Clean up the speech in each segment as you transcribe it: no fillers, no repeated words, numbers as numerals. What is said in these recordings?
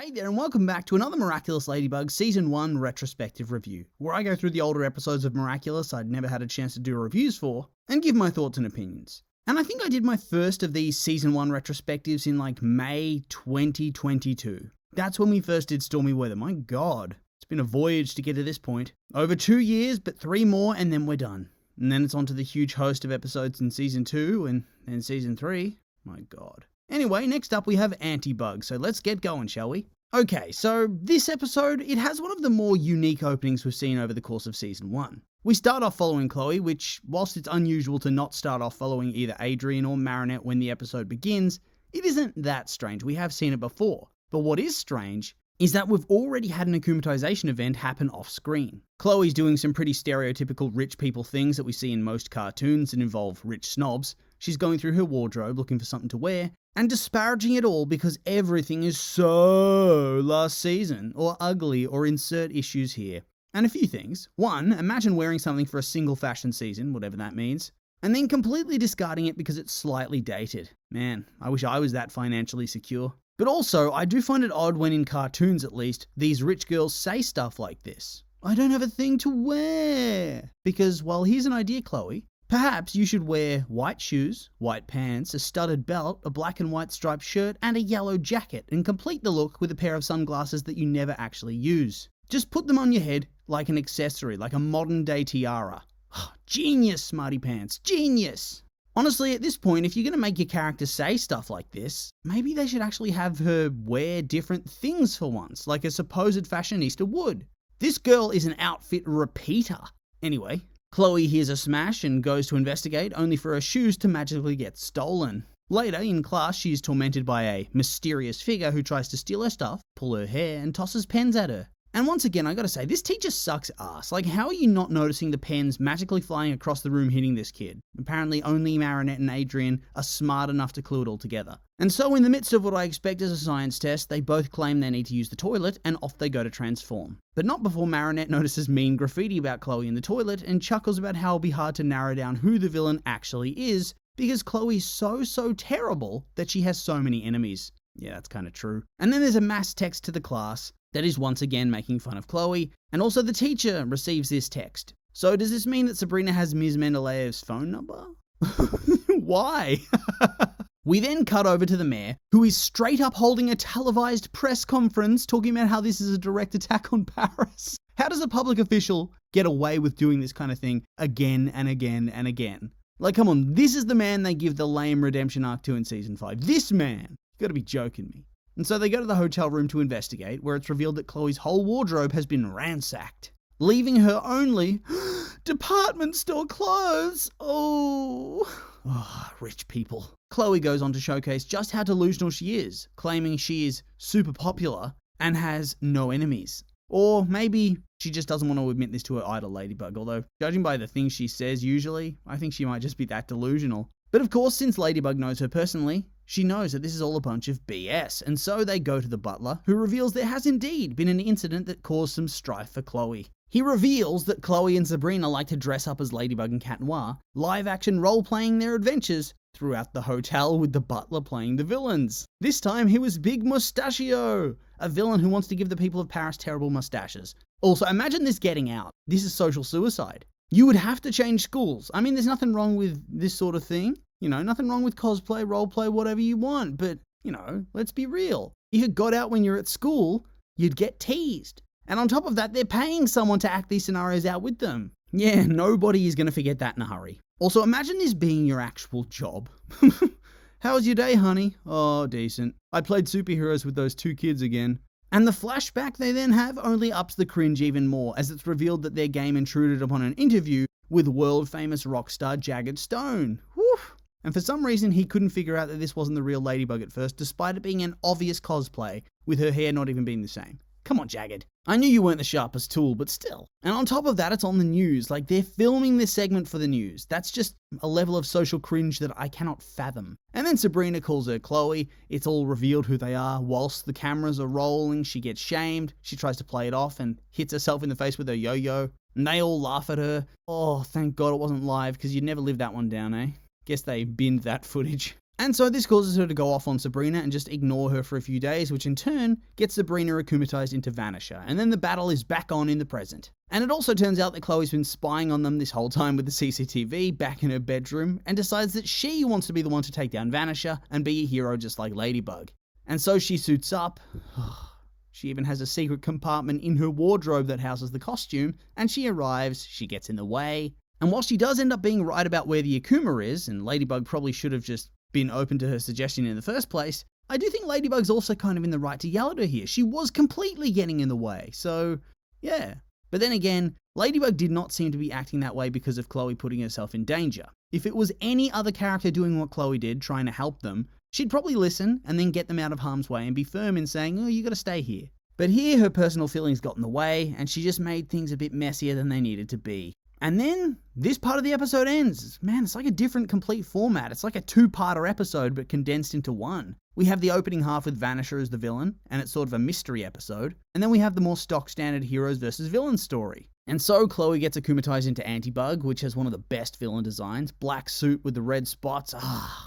Hey there and welcome back to another Miraculous Ladybug Season 1 Retrospective review, where I go through the older episodes of Miraculous I'd never had a chance to do reviews for, and give my thoughts and opinions. And I think I did my first of these Season 1 retrospectives in like May 2022. That's when we first did Stormy Weather. My god, it's been a voyage to get to this point. Over 2 years, but 3 more and then we're done. And then it's on to the huge host of episodes in Season 2 and then Season 3. My god. Anyway, next up we have Antibug, so let's get going, shall we? Okay, so this episode, it has one of the more unique openings we've seen over the course of Season 1. We start off following Chloe, which, whilst it's unusual to not start off following either Adrian or Marinette when the episode begins, it isn't that strange. We have seen it before. But what is strange is that we've already had an akumatization event happen off-screen. Chloe's doing some pretty stereotypical rich people things that we see in most cartoons that involve rich snobs. She's going through her wardrobe looking for something to wear, and disparaging it all because everything is so last season, or ugly, or insert issues here. And a few things. One, imagine wearing something for a single fashion season, whatever that means, and then completely discarding it because it's slightly dated. Man, I wish I was that financially secure. But also, I do find it odd when in cartoons at least, these rich girls say stuff like this. I don't have a thing to wear. Because, well, here's an idea, Chloe. Perhaps you should wear white shoes, white pants, a studded belt, a black and white striped shirt, and a yellow jacket, and complete the look with a pair of sunglasses that you never actually use. Just put them on your head like an accessory, like a modern day tiara. Genius, smarty pants, genius! Honestly, at this point, if you're going to make your character say stuff like this, maybe they should actually have her wear different things for once, like a supposed fashionista would. This girl is an outfit repeater. Anyway, Chloe hears a smash and goes to investigate, only for her shoes to magically get stolen. Later, in class, she is tormented by a mysterious figure who tries to steal her stuff, pull her hair, and tosses pens at her. And once again, I gotta say, this teacher sucks ass. Like, how are you not noticing the pens magically flying across the room hitting this kid? Apparently only Marinette and Adrian are smart enough to clue it all together. And so in the midst of what I expect is a science test, they both claim they need to use the toilet, and off they go to transform. But not before Marinette notices mean graffiti about Chloe in the toilet, and chuckles about how it'll be hard to narrow down who the villain actually is, because Chloe's so terrible that she has so many enemies. Yeah, that's kind of true. And then there's a mass text to the class that is once again making fun of Chloe, and also the teacher receives this text. So does this mean that Sabrina has Ms. Mendeleev's phone number? Why? We then cut over to the mayor, who is straight up holding a televised press conference talking about how this is a direct attack on Paris. How does a public official get away with doing this kind of thing again and again and again? Like, come on, this is the man they give the lame redemption arc to in Season 5. This man! You gotta be joking me. And so they go to the hotel room to investigate, where it's revealed that Chloe's whole wardrobe has been ransacked, leaving her only department store clothes. Oh, rich people. Chloe goes on to showcase just how delusional she is, claiming she is super popular and has no enemies. Or maybe she just doesn't want to admit this to her idol Ladybug, although judging by the things she says usually, I think she might just be that delusional. But of course, since Ladybug knows her personally, she knows that this is all a bunch of BS, and so they go to the butler, who reveals there has indeed been an incident that caused some strife for Chloe. He reveals that Chloe and Sabrina like to dress up as Ladybug and Cat Noir, live-action role-playing their adventures throughout the hotel with the butler playing the villains. This time he was Big Mustachio, a villain who wants to give the people of Paris terrible mustaches. Also, imagine this getting out. This is social suicide. You would have to change schools. I mean, there's nothing wrong with this sort of thing. You know, nothing wrong with cosplay, roleplay, whatever you want. But, you know, let's be real. If it got out when you're at school, you'd get teased. And on top of that, they're paying someone to act these scenarios out with them. Yeah, nobody is going to forget that in a hurry. Also, imagine this being your actual job. How was your day, honey? Oh, decent. I played superheroes with those 2 kids again. And the flashback they then have only ups the cringe even more, as it's revealed that their game intruded upon an interview with world-famous rock star Jagged Stone. Whew. And for some reason, he couldn't figure out that this wasn't the real Ladybug at first, despite it being an obvious cosplay, with her hair not even being the same. Come on, Jagged. I knew you weren't the sharpest tool, but still. And on top of that, it's on the news. Like, they're filming this segment for the news. That's just a level of social cringe that I cannot fathom. And then Sabrina calls her Chloe. It's all revealed who they are. Whilst the cameras are rolling, she gets shamed. She tries to play it off and hits herself in the face with her yo-yo. And they all laugh at her. Oh, thank God it wasn't live, because you'd never live that one down, eh? Guess they binned that footage. And so this causes her to go off on Sabrina and just ignore her for a few days, which in turn gets Sabrina akumatized into Vanisher, and then the battle is back on in the present. And it also turns out that Chloe's been spying on them this whole time with the CCTV back in her bedroom, and decides that she wants to be the one to take down Vanisher and be a hero just like Ladybug. And so she suits up. She even has a secret compartment in her wardrobe that houses the costume, and she arrives, she gets in the way. And while she does end up being right about where the Akuma is, and Ladybug probably should have just been open to her suggestion in the first place, I do think Ladybug's also kind of in the right to yell at her here. She was completely getting in the way, so yeah. But then again, Ladybug did not seem to be acting that way because of Chloe putting herself in danger. If it was any other character doing what Chloe did, trying to help them, she'd probably listen and then get them out of harm's way and be firm in saying, oh, you gotta stay here. But here her personal feelings got in the way, and she just made things a bit messier than they needed to be. And then this part of the episode ends. Man, it's like a different complete format. It's like a two-parter episode, but condensed into one. We have the opening half with Vanisher as the villain, and it's sort of a mystery episode. And then we have the more stock standard heroes versus villains story. And so Chloe gets akumatized into Antibug, which has one of the best villain designs. Black suit with the red spots.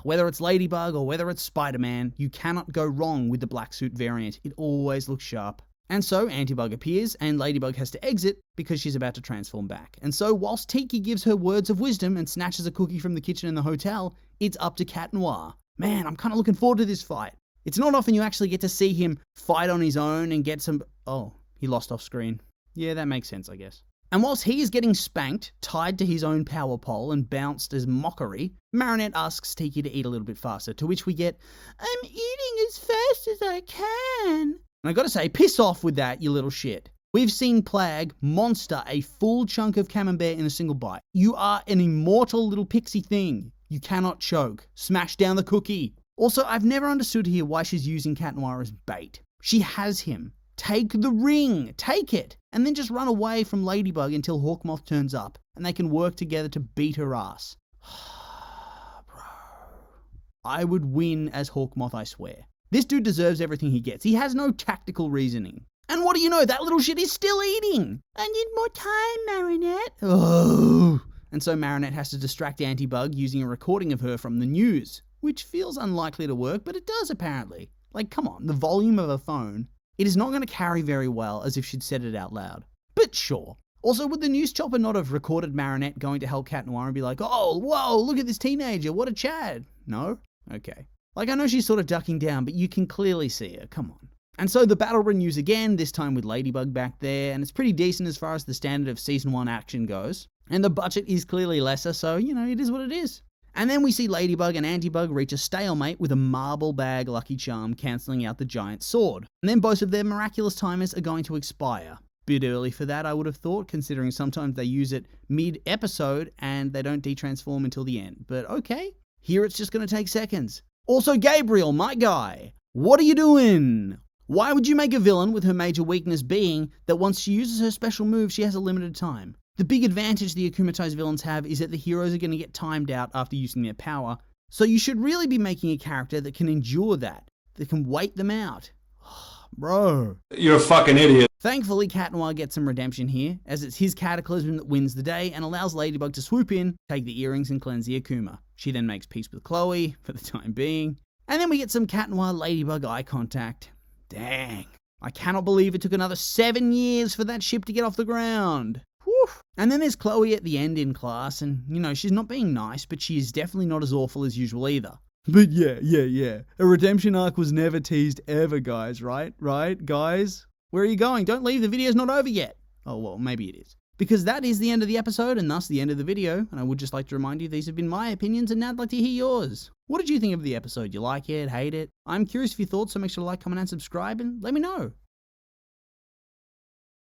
Whether it's Ladybug or whether it's Spider-Man, you cannot go wrong with the black suit variant. It always looks sharp. And so Antibug appears, and Ladybug has to exit because she's about to transform back. And so whilst Tiki gives her words of wisdom and snatches a cookie from the kitchen in the hotel, it's up to Cat Noir. Man, I'm kind of looking forward to this fight. It's not often you actually get to see him fight on his own and get some... Oh, he lost off screen. Yeah, that makes sense, I guess. And whilst he is getting spanked, tied to his own power pole and bounced as mockery, Marinette asks Tiki to eat a little bit faster, to which we get, I'm eating as fast as I can. And I gotta say, piss off with that, you little shit. We've seen Plague monster a full chunk of camembert in a single bite. You are an immortal little pixie thing. You cannot choke. Smash down the cookie. Also, I've never understood here why she's using Cat Noir as bait. She has him. Take the ring. Take it. And then just run away from Ladybug until Hawkmoth turns up and they can work together to beat her ass. Bro. I would win as Hawkmoth, I swear. This dude deserves everything he gets. He has no tactical reasoning. And what do you know? That little shit is still eating. I need more time, Marinette. Oh. And so Marinette has to distract Antibug using a recording of her from the news, which feels unlikely to work, but it does apparently. Like, come on, the volume of a phone. It is not going to carry very well as if she'd said it out loud. But sure. Also, would the news chopper not have recorded Marinette going to help Cat Noir and be like, oh, whoa, look at this teenager, what a Chad? No? Okay. Like, I know she's sort of ducking down, but you can clearly see her. Come on. And so the battle renews again, this time with Ladybug back there, and it's pretty decent as far as the standard of Season 1 action goes. And the budget is clearly lesser, so, you know, it is what it is. And then we see Ladybug and Antibug reach a stalemate with a marble bag lucky charm cancelling out the giant sword. And then both of their miraculous timers are going to expire. Bit early for that, I would have thought, considering sometimes they use it mid-episode and they don't detransform until the end. But okay, here it's just going to take seconds. Also, Gabriel, my guy, what are you doing? Why would you make a villain with her major weakness being that once she uses her special move, she has a limited time? The big advantage the akumatized villains have is that the heroes are going to get timed out after using their power, so you should really be making a character that can endure that can wait them out. Bro. You're a fucking idiot. Thankfully, Cat Noir gets some redemption here, as it's his cataclysm that wins the day and allows Ladybug to swoop in, take the earrings and cleanse the Akuma. She then makes peace with Chloe, for the time being, and then we get some Cat Noir Ladybug eye contact. Dang. I cannot believe it took another 7 years for that ship to get off the ground. Whew. And then there's Chloe at the end in class, and, you know, she's not being nice, but she is definitely not as awful as usual either. But yeah. A redemption arc was never teased ever, guys, right? Right, guys? Where are you going? Don't leave, the video's not over yet. Oh, well, maybe it is. Because that is the end of the episode, and thus the end of the video, and I would just like to remind you these have been my opinions, and now I'd like to hear yours. What did you think of the episode? You like it? Hate it? I'm curious of your thoughts, so make sure to like, comment, and subscribe, and let me know.